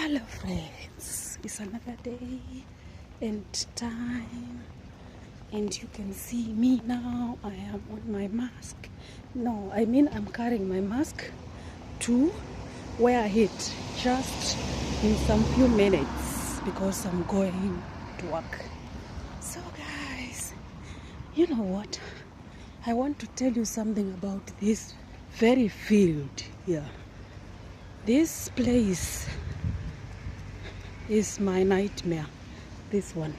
Hello friends, it's another day and time, and you can see me now. I am on my mask. I'm carrying my mask to wear it just in some few minutes because I'm going to work. So guys, you know what? I want to tell you something about this very field here. This place is my nightmare, this one,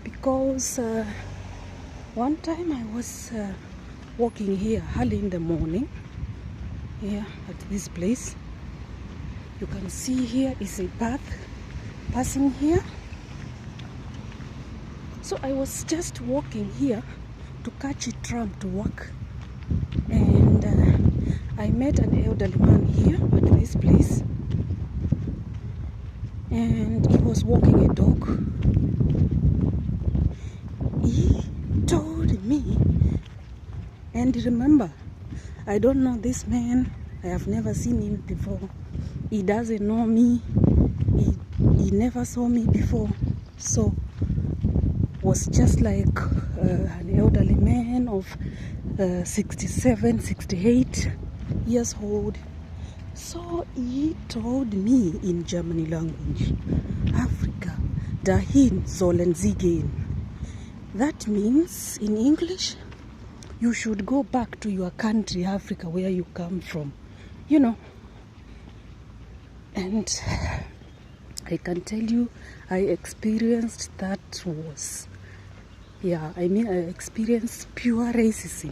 because one time I was walking here early in the morning here at this place. You can see here is a path passing here, so I was just walking here to catch a tram to work, and I met an elderly man here at this place, and he was walking a dog. He told me, and remember, I don't know this man, I have never seen him before, he doesn't know me, he never saw me before, so was just like an elderly man of 67, 68 years old. So he told me in German language, Afrika, dahin sollen Sie gehen. That means in English, you should go back to your country, Africa, where you come from, you know. And I can tell you, I experienced I experienced pure racism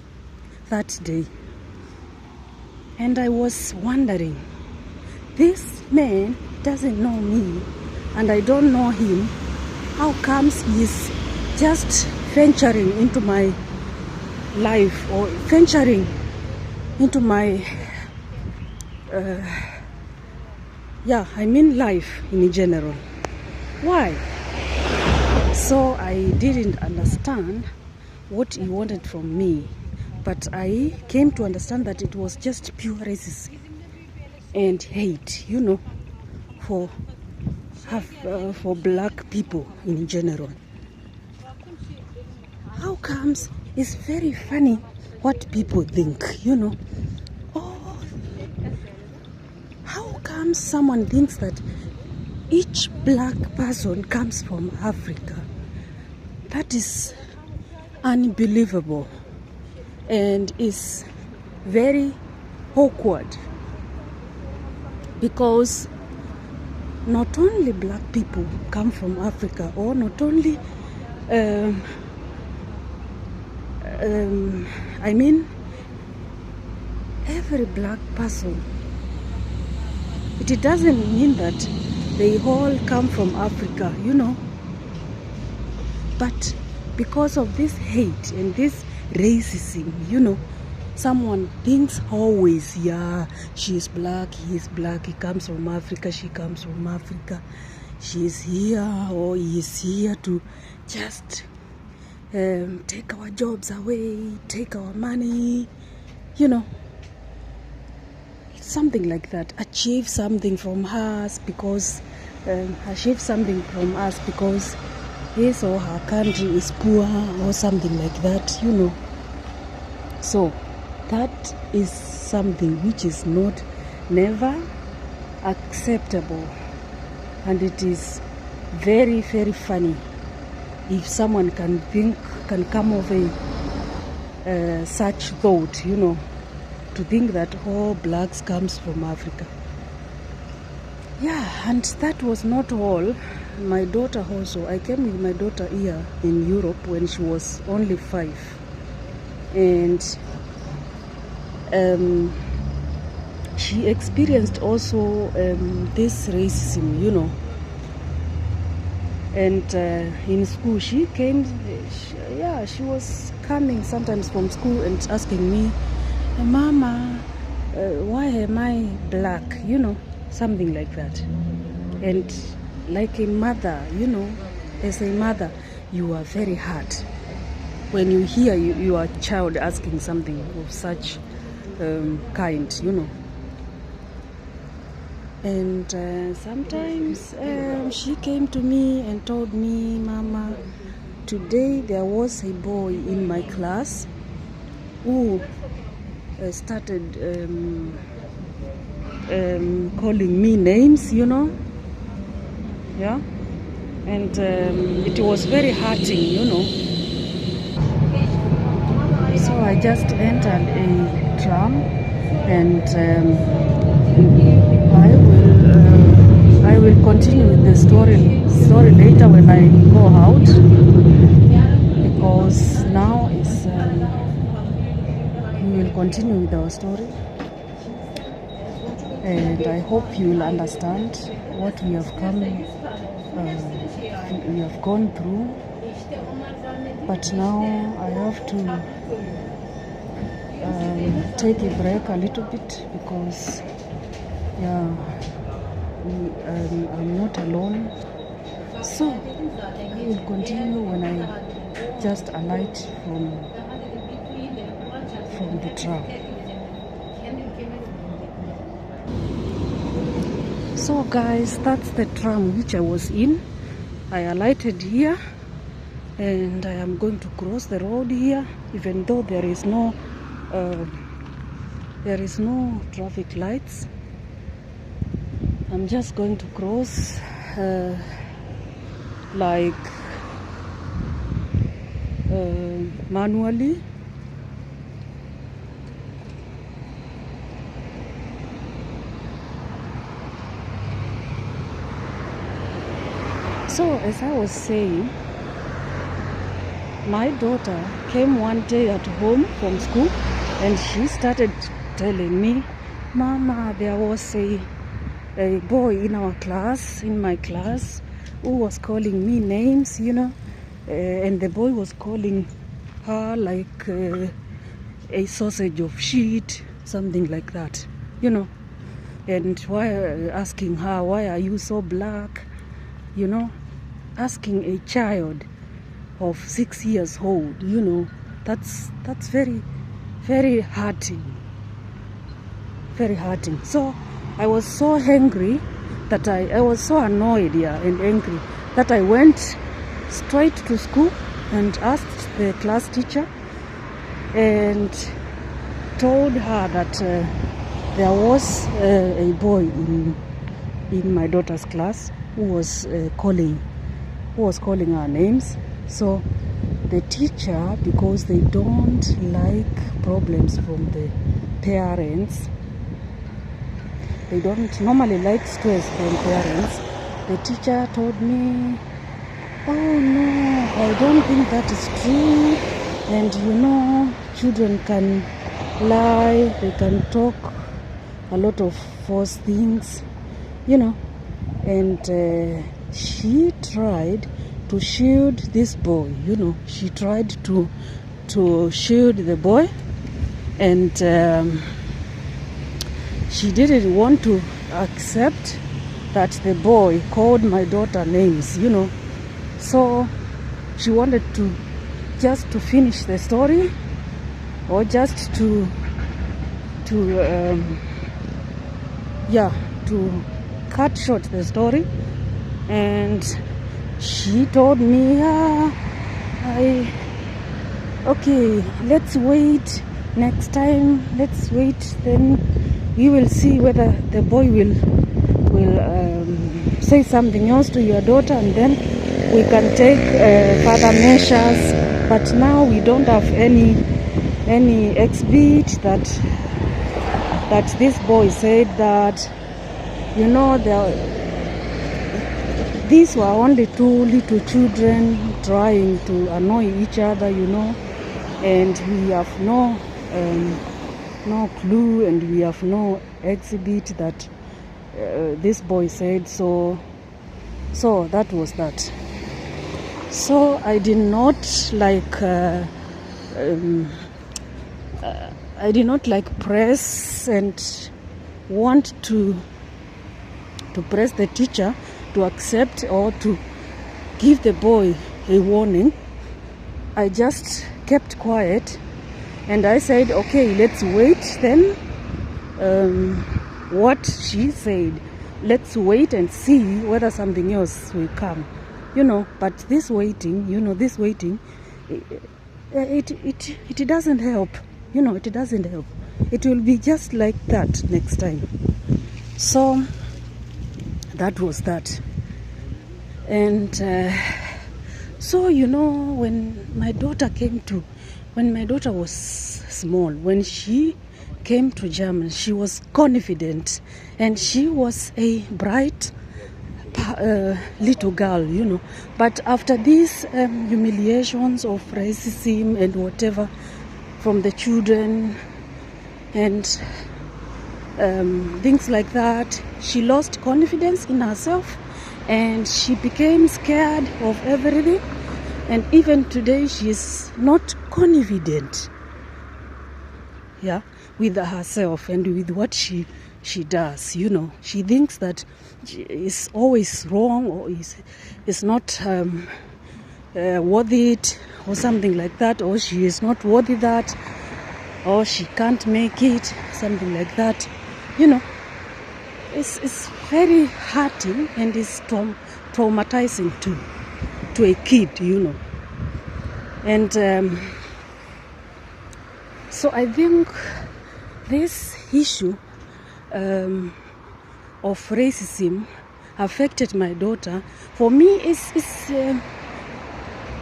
that day. And I was wondering, this man doesn't know me and I don't know him. How comes he's just venturing into my life, or venturing into my life in general? Why? So I didn't understand what he wanted from me, but I came to understand that it was just pure racism and hate, you know, for black people in general. How comes? It's very funny what people think, you know. Oh, how comes someone thinks that each black person comes from Africa? That is unbelievable and is very awkward, because not only black people come from Africa, or not only every black person, it doesn't mean that they all come from Africa, you know. But because of this hate and this racism, you know, someone thinks always, yeah, she is black, he is black, he comes from Africa, she comes from Africa, she is here or he is here to just take our jobs away, take our money, you know, something like that. Achieve something from us because his or her country is poor, or something like that, you know. So that is something which is never acceptable, and it is very, very funny if someone can come of such thought, you know, to think that all blacks comes from Africa. Yeah, and that was not all. My daughter also, I came with my daughter here in Europe when she was only 5, and she experienced also this racism, you know. And in school she was coming sometimes from school and asking me, Mama, why am I black, you know, something like that. And like a mother, you know, as a mother, you are very hard when you hear your child asking something of such kind, you know. And sometimes she came to me and told me, Mama, today there was a boy in my class who started calling me names, yeah, and it was very hurting. So I just entered a tram, and I will continue with the story later when I go out, because now is we will continue with our story, and I hope you will understand what we have gone through. But now I have to take a break a little bit, because I'm not alone. So I will continue when I just alight from the tram. So guys, that's the tram which I was in. I alighted here, and I am going to cross the road here, even though there is no traffic lights. I'm just going to cross manually. So as I was saying, my daughter came one day at home from school, and she started telling me, Mama, there was a boy in my class, who was calling me names, and the boy was calling her like a sausage of shit, something like that, and asking her, why are you so black, asking a child of 6 years old, that's very, very hurting, very hurting. So I was so angry that I was so annoyed, and angry, that I went straight to school and asked the class teacher and told her that there was a boy in my daughter's class who was calling her names. So the teacher, because they don't like problems from the parents, they don't normally like stress from parents, the teacher told me, oh no, I don't think that is true, and children can lie, they can talk a lot of false things, and she tried to shield this boy, she tried to shield the boy, and she didn't want to accept that the boy called my daughter names, so she wanted to just to finish the story, or just to cut short the story. And she told me, okay, let's wait next time, let's wait, then we will see whether the boy will say something else to your daughter, and then we can take further measures. But now we don't have any exhibit that this boy said that, these were only two little children trying to annoy each other, and we have no clue, and we have no exhibit that this boy said. So that was that. So I did not press and want to press the teacher to accept or to give the boy a warning. I just kept quiet, and I said, okay, let's wait then what she said. let's wait and see whether something else will come, but this waiting, it doesn't help, it doesn't help. It will be just like that next time. So that was that. And so when my daughter was small, when she came to Germany, she was confident, and she was a bright little girl, but after these humiliations of racism and whatever from the children and things like that, she lost confidence in herself, and she became scared of everything. And even today, she is not confident, with herself and with what she does. She thinks that she is always wrong, or is not worthy it, or something like that, or she is not worthy that, or she can't make it, something like that. It's very hurting, and it's traumatizing to a kid, And so I think this issue of racism affected my daughter. For me,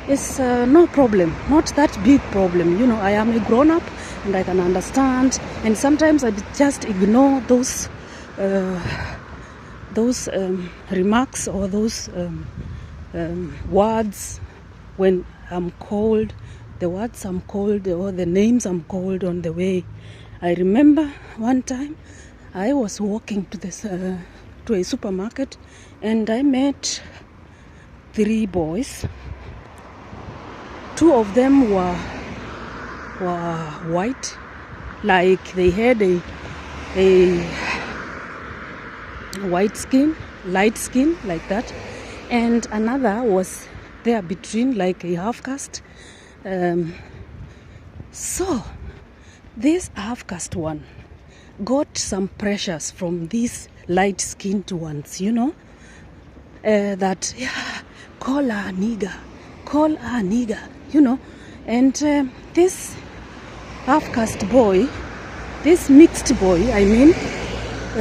it's no problem, not that big problem. I am a grown-up, and I can understand. And sometimes I just ignore those remarks or those words when I'm called, the words I'm called, or the names I'm called on the way. I remember one time I was walking to a supermarket, and I met 3 boys. 2 of them were white, like they had a white skin, light skin, like that, and another was there between, like a half caste. So this half caste one got some pressures from these light skinned ones, that call her nigger, and this half caste boy, this mixed boy,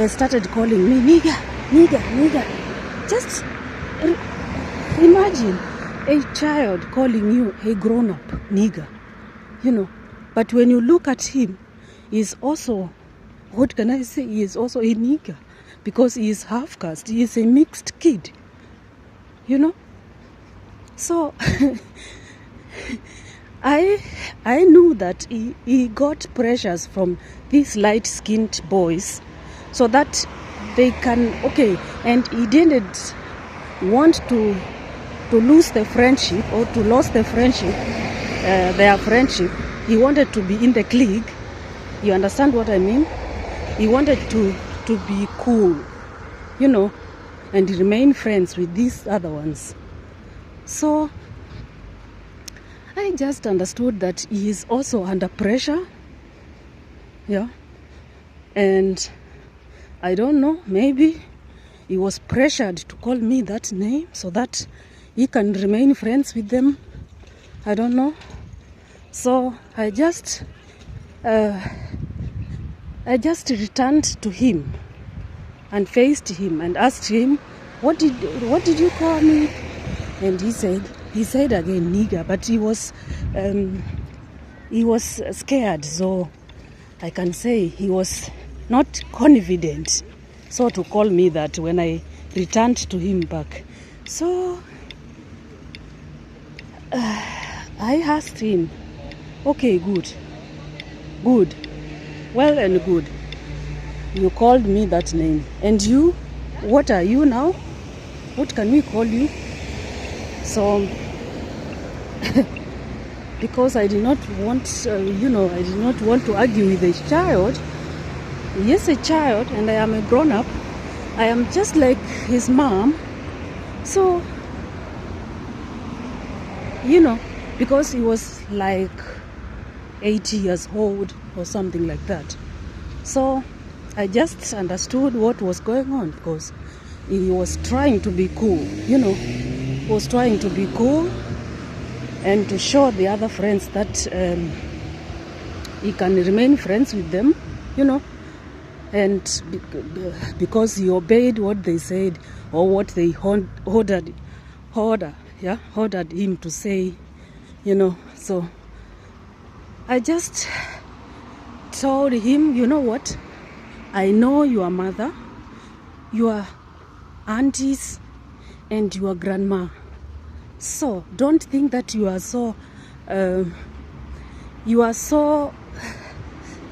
started calling me nigger. Just imagine a child calling you a grown-up nigger, But when you look at him, he's also, what can I say? He is also a nigger, because he is half caste. He is a mixed kid, So I knew that he got pressures from these light-skinned boys, so that they can, and he didn't want to lose the friendship, or to lose the friendship, their friendship. He wanted to be in the clique. You understand what I mean? He wanted to be cool, and remain friends with these other ones. So I just understood that he is also under pressure. And I don't know, maybe he was pressured to call me that name so that he can remain friends with them. I don't know. So I just returned to him and faced him and asked him, what did you call me? And he said again nigger, but he was scared, so I can say he was not confident so to call me that when I returned to him back. So I asked him, okay, good, well and good, you called me that name, and you, what are you now? What can we call you? So because I did not want I did not want to argue with a child. Yes, a child, and I am a grown-up. I am just like his mom. So because he was like 80 years old or something like that. So I just understood what was going on, because he was trying to be cool, He was trying to be cool and to show the other friends that he can remain friends with them, and because he obeyed what they said, or what they ordered him to say, So I just told him, you know what? I know your mother, your aunties, and your grandma. So don't think that you are so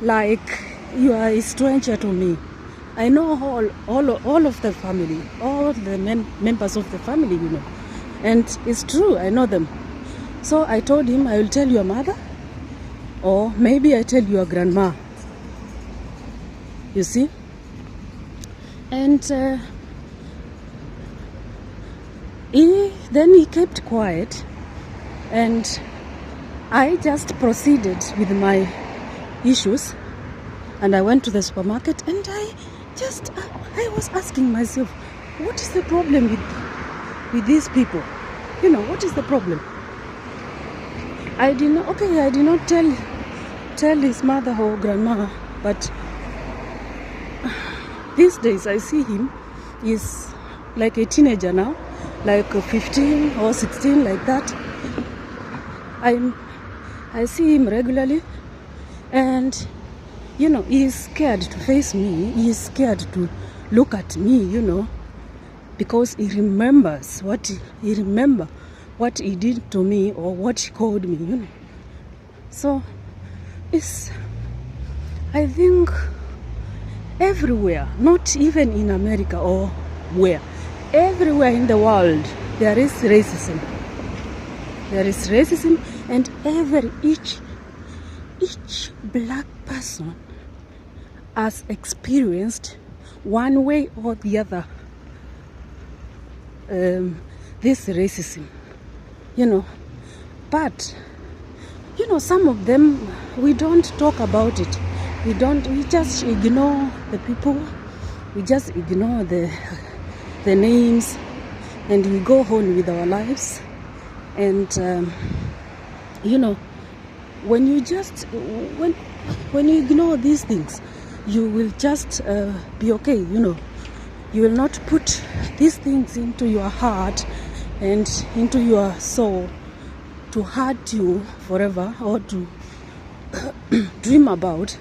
like you are a stranger to me. I know all of the family, all the members of the family, and it's true, I know them. So I told him, I will tell your mother, or maybe I tell your grandma. You see? And then he kept quiet, and I just proceeded with my issues, and I went to the supermarket, and I was asking myself, what is the problem with these people? What is the problem? I did not tell his mother or grandma, but these days I see him, he's like a teenager now, like 15 or 16, like that. I see him regularly, and he's scared to face me. He's scared to look at me, because he remembers what he did to me, or what he called me, So I think everywhere, not even in America or where, everywhere in the world there is racism. There is racism, and each black person has experienced one way or the other this racism, but some of them, we don't talk about it. We just ignore the people, we just ignore the names, and we go on with our lives. And when you ignore these things, you will just be okay. You will not put these things into your heart and into your soul to hurt you forever, or to dream about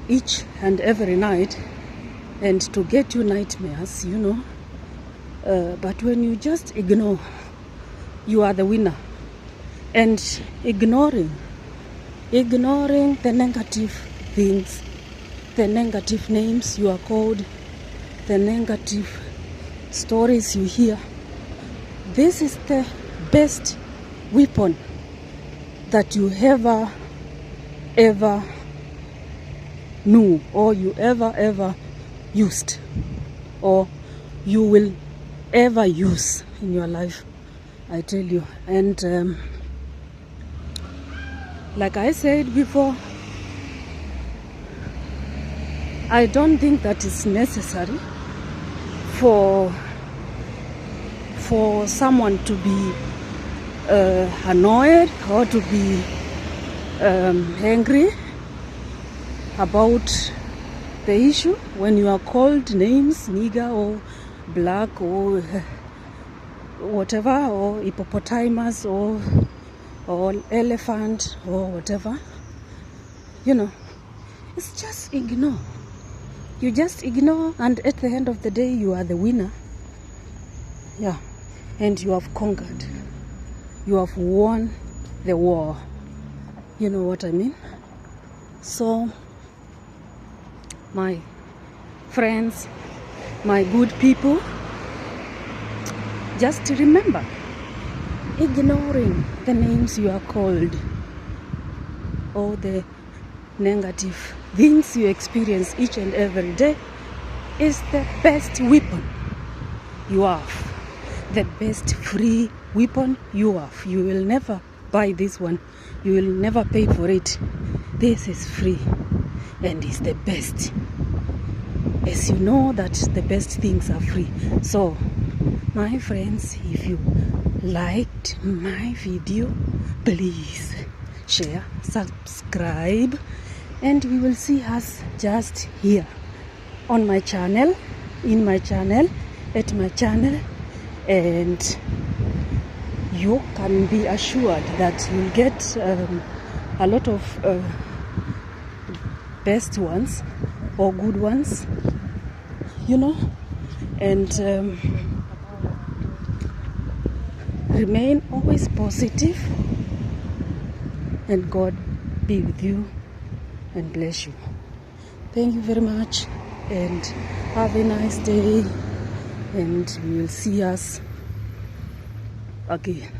each and every night, and to get you nightmares, but when you just ignore, you are the winner. And ignoring the negative things, the negative names you are called, the negative stories you hear, this is the best weapon that you ever knew, or you ever used, or you will ever use in your life, I tell you. And like I said before, I don't think that it's necessary for someone to be annoyed, or to be angry about the issue when you are called names, nigger or black or whatever, or hippopotamus or elephant or whatever. It's just ignore. You just ignore, and at the end of the day, you are the winner. Yeah, and you have conquered. You have won the war. You know what I mean? So, my friends, my good people, just remember, ignoring the names you are called, or the negative things you experience each and every day, is the best weapon you have, the best free weapon you have. You will never buy this one, you will never pay for it. This is free, and it's the best. as you know that the best things are free. So my friends, if you liked my video, please share, subscribe, and we will see us just here on my channel, in my channel, at my channel, and you can be assured that you'll get a lot of best ones or good ones, you know, and remain always positive, and God be with you and bless you. Thank you very much, and have a nice day, and we will see us again.